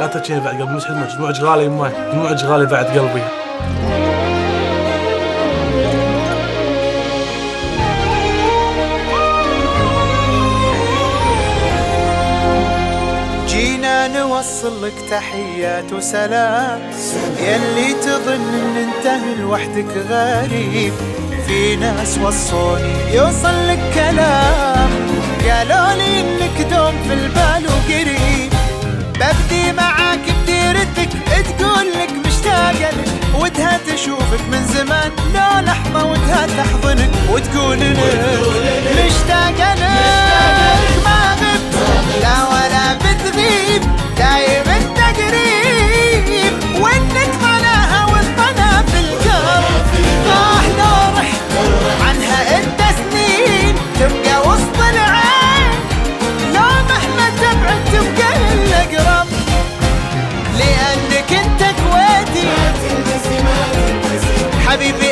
لا تحكيني بعد قلبي، مش دموعك غالي يماي، دموعك غالي بعد قلبي. جينا نوصل لك تحيات وسلام، يلي تظن ان انت لوحدك غريب. في ناس وصوني يوصل لك كلام، قالوا لي انك دوم في البال وقريب. ببدي معاك بديرتك، تقول لك مشتاقة لك، ودها تشوفك من زمان، لو لحظة ودها تحضنك، وتقول لك مشتاقة لك. ما غبت لا ولا بتغيب، دايم انت قريب، وانك ظناها والظنا في القلب. لو رحت عنها انت سنين، تبقى وسط العين، لو مهما تبعد تبقى للأقرب. لأنك انت كويتي حبيبي